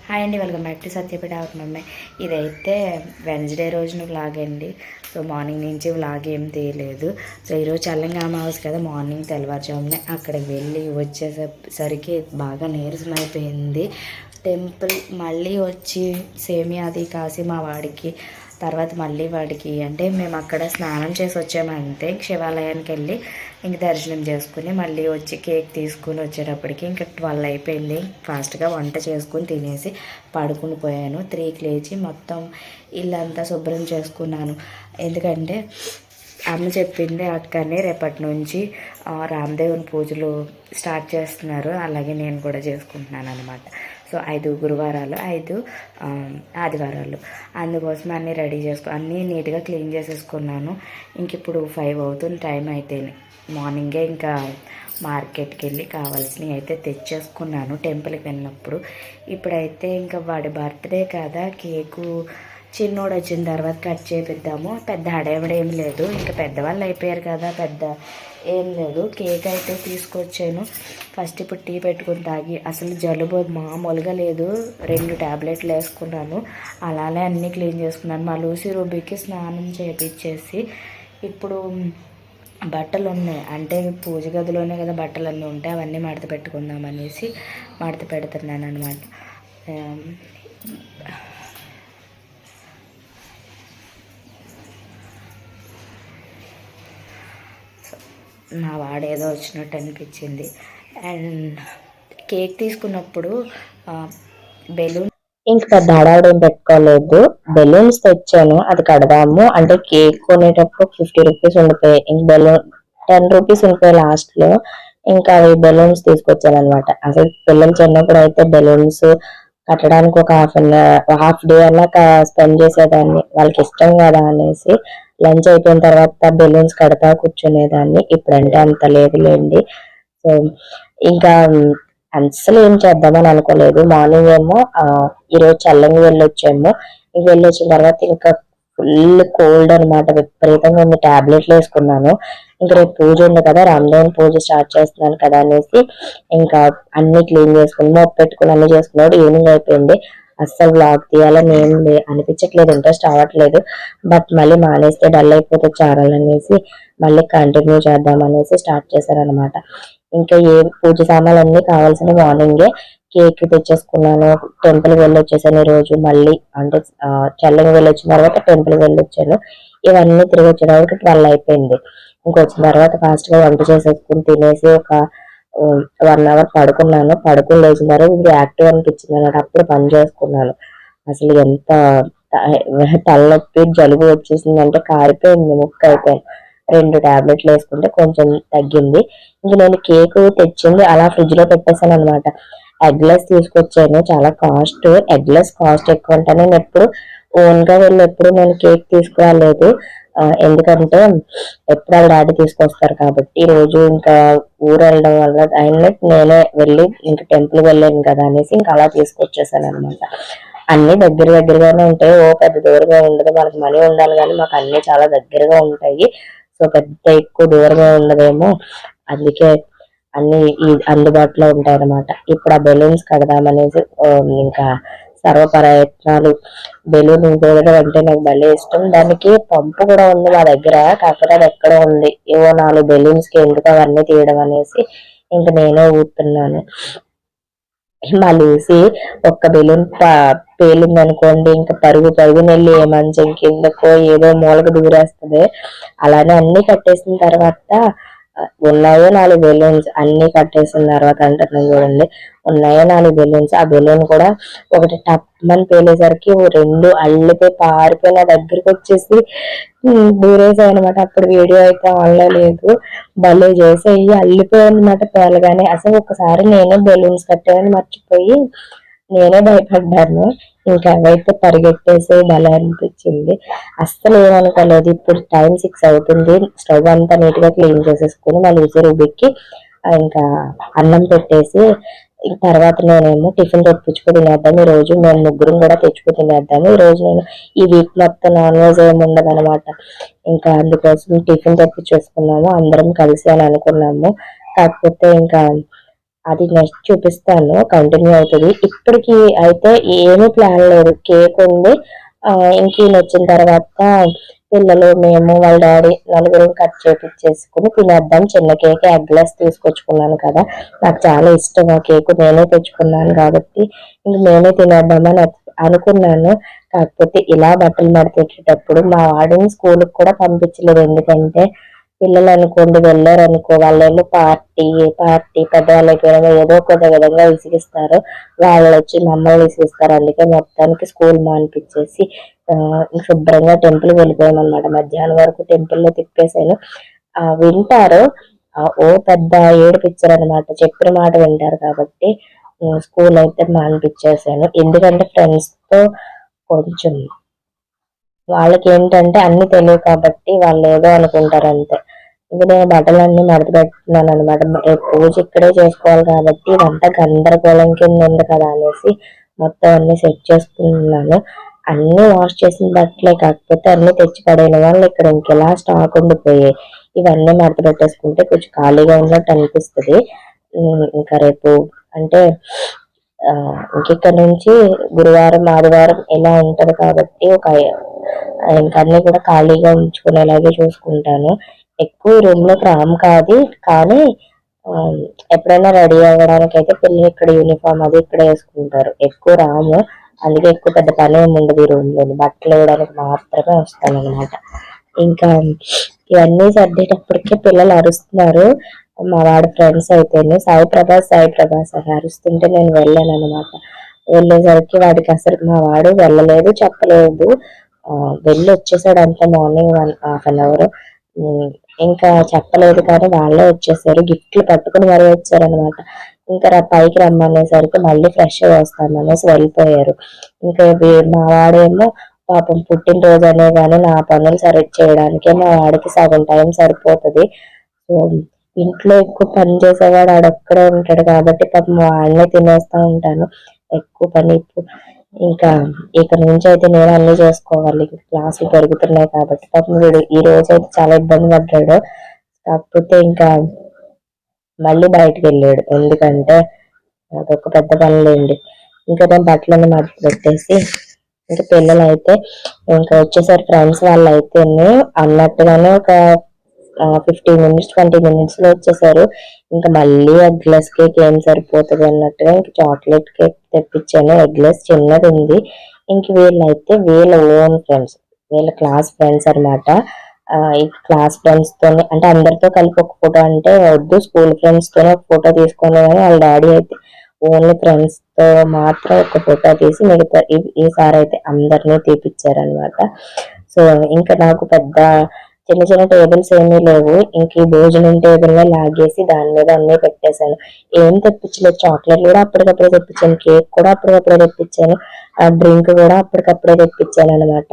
Hi అండి, welcome back to Satyavedu mummy. ఇదైతే Wednesday రోజున వ్లాగ్ అండి. సో మార్నింగ్ నుంచి వ్లాగ్ ఏం తీయలేదు. సో ఈరోజు చల్లంగా అమావాస్య కదా, మార్నింగ్ తెల్లవారుజామునే అక్కడికి వెళ్ళి వచ్చేసరికి బాగా నీరసం అయిపోయింది. టెంపుల్ మళ్ళీ వచ్చి సేమియా అది కాసి మా వాడికి, తర్వాత మళ్ళీ వాడికి అంటే మేము అక్కడ స్నానం చేసి వచ్చామంటే శివాలయానికి వెళ్ళి ఇంక దర్శనం చేసుకుని మళ్ళీ వచ్చి కేక్ తీసుకుని వచ్చేటప్పటికి ఇంకా 12 అయిపోయింది. ఫాస్ట్గా వంట చేసుకుని తినేసి పడుకుని పోయాను. 3కి లేచి మొత్తం ఇల్లంతా శుభ్రం చేసుకున్నాను. ఎందుకంటే అమ్మ చెప్పింది అక్కనే రేపటి నుంచి రామదేవుని పూజలు స్టార్ట్ చేస్తున్నారు, అలాగే నేను కూడా చేసుకుంటున్నాను అనమాట. సో 5 గురువారాలు, 5 ఆదివారాలు, అందుకోసం అన్నీ రెడీ అన్నీ నీట్గా క్లీన్ చేసేసుకున్నాను. ఇంక ఇప్పుడు 5 అవుతుంది టైం అయితేనే. మార్నింగే ఇంకా మార్కెట్కి వెళ్ళి కావాల్సినవి అయితే తెచ్చేసుకున్నాను టెంపుల్కి వెళ్ళినప్పుడు. ఇప్పుడైతే ఇంకా వాడి బర్త్డే కదా, కేకు చిన్నోడు వచ్చిన తర్వాత కట్ చేపిద్దాము. పెద్ద హడావిడి ఏం లేదు, ఇంకా పెద్దవాళ్ళు అయిపోయారు కదా, పెద్ద ఏం లేదు. కేక్ అయితే తీసుకొచ్చాను. ఫస్ట్ ఇప్పుడు టీ పెట్టుకుని తాగి, అసలు జలుబు మామూలుగా లేదు. 2 ట్యాబ్లెట్లు వేసుకున్నాను, అలానే అన్నీ క్లీన్ చేసుకున్నాను. మా లూసి రూబీకి స్నానం చేయించేసి ఇప్పుడు బట్టలు ఉన్నాయి, అంటే పూజ గదిలోనే కదా బట్టలు అన్నీ ఉంటాయి, అవన్నీ మడత పెట్టుకుందాం అనేసి మడత పెడుతున్నాను అనమాట. నా వాడేదో వచ్చినట్టు అనిపించింది. అండ్ కేక్ తీసుకున్నప్పుడు బెలూన్ ఇంక పెద్ద హడావుడు ఏం పెట్టుకోలేదు. బెలూన్స్ తెచ్చాను, అది కడదాము అంటే కేక్ కొనేటప్పుడు 50 రూపీస్ ఉండిపోయాయి. ఇంక బెలూన్ 10 రూపీస్ ఉండిపోయాయి లాస్ట్లో. ఇంకా అవి బెలూన్స్ తీసుకొచ్చాను అనమాట. అసలు పిల్లలు చిన్నప్పుడు అయితే బెలూన్స్ కట్టడానికి ఒక హాఫ్ డే అన్నా స్పెండ్ చేసేదాన్ని, వాళ్ళకి ఇష్టం కదా అనేసి. లంచ్ అయిపోయిన తర్వాత బెలూన్స్ కడతా కూర్చునేదాన్ని. ఇప్పుడంటే అంత లేదులేండి. సో ఇంకా అసలు ఏం చేద్దామని అనుకోలేదు. మార్నింగ్ ఏమో ఈరోజు చల్లంగా వెళ్ళొచ్చాము. ఇంక వెళ్ళొచ్చిన తర్వాత ఇంకా ఫుల్ కోల్డ్ అనమాట, విపరీతంగా ఉంది. ట్యాబ్లెట్లు వేసుకున్నాను. ఇంకా రేపు పూజ ఉంది కదా, రామదేవుని పూజ స్టార్ట్ చేస్తున్నాను కదా అనేసి ఇంకా అన్ని క్లీన్ చేసుకుని మొప్పు పెట్టుకుని అన్ని చేసుకున్నాడు. ఈవినింగ్ అయిపోయింది. అస్సలు బ్లాగ్ తీయాలని ఏం అనిపించట్లేదు, ఇంట్రెస్ట్ అవ్వట్లేదు. బట్ మళ్ళీ మానేస్తే డల్ అయిపోతే ఛానల్ అనేసి మళ్ళీ కంటిన్యూ చేద్దాం అనేసి స్టార్ట్ చేశారనమాట. ఇంకా ఏ పూజ సామాన్లు అన్నీ కావాల్సిన మార్నింగే కేక్ తెచ్చేసుకున్నాను. టెంపుల్కి వెళ్ళొచ్చేసాను ఈరోజు. మళ్ళీ అంటే చల్లని వెళ్ళొచ్చిన తర్వాత టెంపుల్కి వెళ్ళొచ్చాను. ఇవన్నీ తిరిగి వచ్చేటప్పటికి 12 అయిపోయింది. ఇంకొచ్చిన తర్వాత ఫాస్ట్గా వంట చేసేసుకుని తినేసి ఒక 1 అవర్ పడుకున్నాను. పడుకుని లేచిన తర్వాత ఇంకా యాక్టివ్ అనిపించింది అన్నట్టు అప్పుడు పని చేసుకున్నాను. అసలు ఎంత తలనొప్పి జలుబు వచ్చేసిందంటే కారిపోయింది ముక్కు అయితే. 2 ట్యాబ్లెట్లు వేసుకుంటే కొంచెం తగ్గింది. ఇంక నేను కేక్ తెచ్చింది అలా ఫ్రిడ్జ్ లో పెట్టేశాను అనమాట. ఎగ్లెస్ తీసుకొచ్చాను, చాలా కాస్ట్. ఎగ్లెస్ కాస్ట్ ఎక్కువ అంటే నేను ఎప్పుడు ఓన్ గా వెళ్ళి ఎప్పుడు నేను కేక్ తీసుకురాలేదు. ఎందుకంటే ఎప్పుడు వాళ్ళ డాడీ తీసుకొస్తారు కాబట్టి. ఈ రోజు ఇంకా ఊరు వెళ్ళడం వల్ల నేనే వెళ్ళి ఇంకా టెంపుల్ వెళ్ళాను కదా అనేసి ఇంకా అలా తీసుకొచ్చేసాను అనమాట. అన్ని దగ్గరగానే ఉంటాయి, ఓ పెద్ద దూరంగా ఉండదు. మనకి మనీ ఉండాలి కానీ మాకు అన్ని చాలా దగ్గరగా ఉంటాయి. సో పెద్ద ఎక్కువ దూరంగా ఉండదేమో, అందుకే అన్ని అందుబాటులో ఉంటాయి అన్నమాట. ఇప్పుడు ఆ బెలూన్స్ కడదామనేసి ఇంకా సర్వప్రయత్నాలు. బెలూన్ ఇంకోవడం అంటే నాకు భలే ఇష్టం. దానికి పంపు కూడా ఉంది మా దగ్గర, కాకపోతే అది ఎక్కడో ఉంది. ఏవో 4 బెలూన్స్ కి ఎందుకు అవన్నీ తీయడం అనేసి ఇంక నేనే ఊతున్నాను. మా లూసి ఒక్క బెలూన్ పేలింది అనుకోండి, ఇంకా పరుగునెళ్ళి ఏ మంచం కిందకో ఏదో మూలకు దూరేస్తుంది. అలానే అన్ని కట్టేసిన తర్వాత ఉన్నాయో 4 బెలూన్స్ అన్ని కట్టేసిన తర్వాత అంటున్నాను చూడండి, ఉన్నాయో 4 బెలూన్స్. ఆ బెలూన్ కూడా ఒకటి టప్మని పేలేసరికి 2 అల్లిపోయి పారిపోయి నా దగ్గరికి వచ్చేసి దూరేసాయి అనమాట. అప్పుడు వీడియో అయితే ఆన్లో లేదు. భలే చేసాయి, అల్లిపోయాయి అనమాట పేలగానే. అసలు ఒకసారి నేనే బెలూన్స్ కట్టానని మర్చిపోయి నేనే భయపడ్డాను. ఇంకా అవైతే పరిగెట్టేసి భలే అనిపించింది. అస్సలు ఏమనుకోలేదు. ఇప్పుడు టైం 6 అవుతుంది. స్టవ్ అంతా నీట్ గా క్లీన్ చేసేసుకుని మళ్ళీ రుబ్బికి ఇంకా అన్నం పెట్టేసి తర్వాత నేనేమో టిఫిన్ తెప్పించుకు తినేద్దాం. ఈ రోజు మేము ముగ్గురం కూడా తెచ్చుకు తినేద్దాము. ఈ రోజు నేను ఈ వీక్ మొత్తం నాన్ వెజ్ ఏమి ఉండదు అనమాట. ఇంకా అందుకోసం టిఫిన్ తెప్పించేసుకున్నాము అందరం కలిసి అని అనుకున్నాము. కాకపోతే ఇంకా అది నెక్స్ట్ చూపిస్తాను, కంటిన్యూ అవుతుంది. ఇప్పటికి అయితే ఏమీ ప్లాన్ లేదు, కేక్ ఉంది. ఇంక ఈయన వచ్చిన తర్వాత పిల్లలు, మేము, వాళ్ళ డాడీ నలుగురు కట్ చేపించేసుకుని తినేద్దాం. చిన్న కేక్ ఎగ్లెస్ తీసుకొచ్చుకున్నాను కదా, నాకు చాలా ఇష్టం ఆ కేక్, నేనే తెచ్చుకున్నాను కాబట్టి ఇంక నేనే తినేద్దామని అనుకున్నాను. కాకపోతే ఇలా బట్టలు మడతెట్టేటప్పుడు మా వాడిని స్కూల్కి కూడా పంపించలేదు. ఎందుకంటే పిల్లలు అనుకోండి వెళ్ళారు అనుకో, వాళ్ళేమో పార్టీ పార్టీ పెద్దవాళ్ళు అయిపోయినా ఏదో ఒక విధంగా విసిగిస్తారు, వాళ్ళు వచ్చి మమ్మల్ని విసిగిస్తారు. అందుకే మొత్తానికి స్కూల్ మానిపించేసి శుభ్రంగా టెంపుల్ వెళ్ళిపోయాం అనమాట. మధ్యాహ్నం వరకు టెంపుల్లో తిప్పేశాను. వింటారు, ఓ పెద్ద ఏడిపించారు అనమాట, చెప్పిన మాట వింటారు కాబట్టి స్కూల్ అయితే మానిపించేసాను. ఎందుకంటే ఫ్రెండ్స్ తో కొంచెం వాళ్ళకి ఏంటంటే అన్ని తెలియవు కాబట్టి వాళ్ళు ఏదో అనుకుంటారు అంతే. ఇంక నేను బట్టలన్నీ మడత పెట్టుకున్నాను అనమాట. రేపు పూజ ఇక్కడే చేసుకోవాలి కాబట్టి ఇదంతా గందరగోళం కింద ఉంది కదా అనేసి మొత్తం అన్ని సెట్ చేసుకున్నాను. అన్ని వాష్ చేసిన బట్టలే, కాకపోతే అన్ని తెచ్చి పడేయడం వల్ల ఇక్కడ ఇంకెలా స్టాక్ ఉండిపోయాయి. ఇవన్నీ మడత పెట్టేసుకుంటే కొంచెం ఖాళీగా ఉన్నట్టు అనిపిస్తుంది. ఇంకా రేపు అంటే ఇంకిక్కడ నుంచి గురువారం ఆదివారం ఇలా ఉంటది కాబట్టి ఇంకా అన్ని కూడా ఖాళీగా ఉంచుకునేలాగే చూసుకుంటాను. ఎక్కువ రూమ్ లోకి రాము కాదు, కానీ ఎప్పుడైనా రెడీ అవ్వడానికి అయితే పిల్లలు ఇక్కడ యూనిఫామ్ అది ఇక్కడ వేసుకుంటారు, ఎక్కువ రాము. అందుకే ఎక్కువ పెద్ద పని ఏమి ఉండదు ఈ రూమ్ లోని, బట్టలు వేయడానికి మాత్రమే వస్తాను అనమాట. ఇంకా ఇవన్నీ సర్దేటప్పటికే పిల్లలు అరుస్తున్నారు. మా వాడి ఫ్రెండ్స్ అయితేనే సాయి ప్రభాస్ అని అరుస్తుంటే నేను వెళ్ళాను అనమాట. వెళ్ళేసరికి వాడికి అసలు, మా వాడు వెళ్ళలేదు చెప్పలేదు, వెళ్ళి వచ్చేసాడు అంత మార్నింగ్ 1.5 hour. ఇంకా చెప్పలేదు కానీ వాళ్ళే వచ్చేసారు, గిఫ్ట్లు పట్టుకుని మరీ వచ్చారనమాట. ఇంకా పైకి రమ్మనేసరికి మళ్ళీ ఫ్రెష్ వస్తాను అనేసి వెళ్ళిపోయారు. ఇంకా మా వాడేమో పాపం పుట్టినరోజు అనే కానీ నా పనులు చేయడానికే మా వాడికి సగం టైం సరిపోతుంది. సో ఇంట్లో ఎక్కువ పని చేసేవాడు ఆడొక్కడే ఉంటాడు కాబట్టి పాపం వాడినే తినేస్తా ఉంటాను, ఎక్కువ పని. ఇంకా ఇక నుంచి అయితే నేను అన్ని చేసుకోవాలి, క్లాసులు పెరుగుతున్నాయి కాబట్టి. పాపం వీడు ఈ రోజు అయితే చాలా ఇబ్బంది పడ్డాడు. కాకపోతే ఇంకా మళ్ళీ బయటకు వెళ్ళాడు, ఎందుకంటే అదొక పెద్ద పనులేండి. ఇంకా నేను బట్టలను మడత పెట్టేసి ఇంకా పిల్లలు అయితే ఇంకా వచ్చేసారు. ఫ్రెండ్స్ వాళ్ళు అయితే అన్నట్టుగానే ఒక 15 minutes 20 minutes లో వచ్చేసారు. ఇంకా మళ్ళీ ఎగ్లెస్ కేక్ ఏం సరిపోతుంది అన్నట్టుగా ఇంకా చాక్లెట్ కేక్ తెప్పించాను. ఎగ్లెస్ చిన్నది ఉంది. ఇంక వీళ్ళైతే వీళ్ళ ఓన్ ఫ్రెండ్స్, వీళ్ళ క్లాస్ ఫ్రెండ్స్ అనమాట. ఈ క్లాస్ ఫ్రెండ్స్ తోనే అంటే అందరితో కలిపి ఒక ఫోటో అంటే వద్దు, స్కూల్ ఫ్రెండ్స్ తోనే ఒక ఫోటో తీసుకునే, కానీ వాళ్ళ డాడీ అయితే ఓన్లీ ఫ్రెండ్స్ తో మాత్రం ఒక ఫోటో తీసి మిగతా ఈసారి అయితే అందరినీ తీపిచ్చారనమాట. సో ఇంకా నాకు పెద్ద చిన్న చిన్న టేబుల్స్ ఏమీ లేవు. ఇంక ఈ భోజనం టేబుల్ లో లాగేసి దాని మీద అన్నీ పెట్టేశాను. ఏం తెప్పించలేదు, చాక్లెట్లు కూడా అప్పటికప్పుడే తెప్పించాను, కేక్ కూడా అప్పటికప్పుడే తెప్పించాను, ఆ డ్రింక్ కూడా అప్పటికప్పుడే తెప్పించాను అనమాట.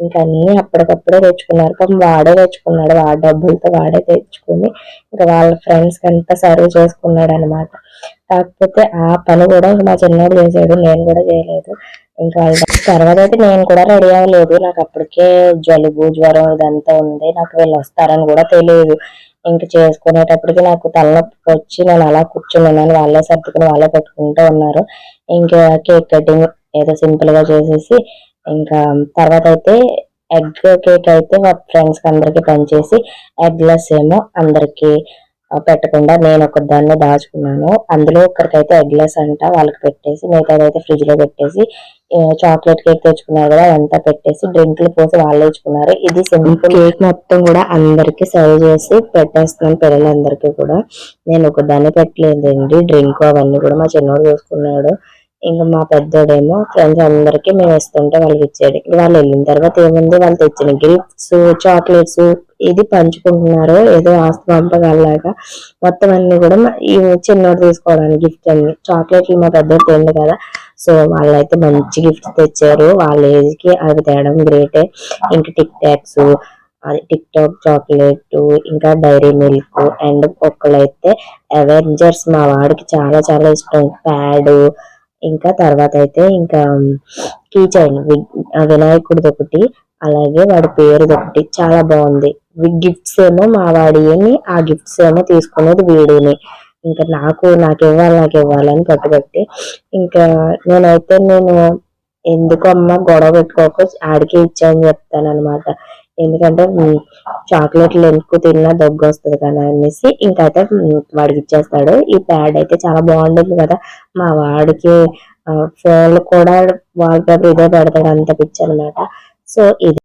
ఇంకా అన్ని అప్పటికప్పుడే తెచ్చుకున్నారు. పాపం వాడే తెచ్చుకున్నాడు, వాడి డబ్బులతో వాడే తెచ్చుకుని ఇంకా వాళ్ళ ఫ్రెండ్స్ కి అంతా సర్వ్ చేసుకున్నాడు అనమాట. కాకపోతే ఆ పని కూడా మా చిన్నోడు చేశాడు, నేను కూడా చేయలేదు. ఇంకా తర్వాత అయితే నేను కూడా రెడీ అవ్వలేదు, నాకు అప్పటికే జలుబు జ్వరం ఇదంతా ఉంది, నాకు వీళ్ళు వస్తారని కూడా తెలియదు. ఇంక చేసుకునేటప్పటికి నాకు తలనొప్పి వచ్చి నేను అలా కూర్చున్నాను, వాళ్ళే సర్దుకుని వాళ్ళే పెట్టుకుంటూ ఉన్నారు. ఇంకా కేక్ కటింగ్ ఏదో సింపుల్ గా చేసేసి ఇంకా తర్వాత అయితే ఎగ్ కేక్ అయితే మా ఫ్రెండ్స్ కి అందరికి పనిచేసి ఎగ్లెస్ ఏమో అందరికి పెట్టకుండా నేను ఒకదాన్ని దాచుకున్నాను. అందులో ఒకరికైతే ఎగ్లెస్ అంట వాళ్ళకి పెట్టేసి మిగతాదైతే ఫ్రిడ్జ్ లో పెట్టేసి చాక్లెట్ కేక్ తెచ్చుకున్నారు కదా అదంతా పెట్టేసి డ్రింక్లు పోసి వాళ్ళు ఇచ్చుకున్నారు. ఇది సింపుల్ కేక్ మొత్తం కూడా అందరికి సర్వ్ చేసి పెట్టేస్తున్నాను పిల్లలందరికీ కూడా. నేను ఒకదాన్ని పెట్టలేదండి, డ్రింక్ అవన్నీ కూడా మా చిన్నోడు చూసుకున్నాడు. ఇంకా మా పెద్దోడేమో ఫ్రెండ్స్ అందరికి మేము ఇస్తుంటే వాళ్ళకి ఇచ్చాడు. వాళ్ళు వెళ్ళిన తర్వాత ఏముంది, వాళ్ళు తెచ్చిన గిఫ్ట్స్ చాక్లెట్స్ ఇది పంచుకుంటున్నారు, ఏదో ఆస్తి పంపగలలాగా. మొత్తం అన్ని కూడా ఈ చిన్నోడు తీసుకోవడానికి గిఫ్ట్ అన్ని చాక్లెట్లు మా పెద్దోడు తిండు కదా, సో వాళ్ళైతే మంచి గిఫ్ట్ తెచ్చారు. వాళ్ళ ఏజ్ కి అవి తేడం గ్రేటే. ఇంకా టిక్ టాక్స్, అది టిక్ టాక్ చాక్లెట్, ఇంకా డైరీ మిల్క్, అండ్ ఒక్కళ్ళైతే అవెంజర్స్ మా వాడికి చాలా చాలా ఇష్టం ప్యాడ్, ఇంకా తర్వాత అయితే ఇంకా కీ చైన్ వినాయకుడిది ఒకటి, అలాగే వాడి పేరుది ఒకటి చాలా బాగుంది. గిఫ్ట్స్ ఏమో మా వాడిని, ఆ గిఫ్ట్స్ ఏమో తీసుకునేది వీడిని. ఇంకా నాకు ఇవ్వాలని పట్టుబట్టి ఇంకా నేను ఎందుకు అమ్మ గొడవ పెట్టుకోక ఆడికే ఇచ్చాయని చెప్తాను అనమాట. ఎందుకంటే చాక్లెట్లు ఎందుకు తిన్నా దగ్గు వస్తుంది కదా అనేసి ఇంకైతే వాడికి ఇచ్చేస్తాడు. ఈ ప్యాడ్ అయితే చాలా బాగుంటుంది కదా, మా వాడికి ఫోన్లు కూడా వాల్ పేపర్ ఇదే పెడతాడు, అంత పిచ్చి అనమాట. సో ఇది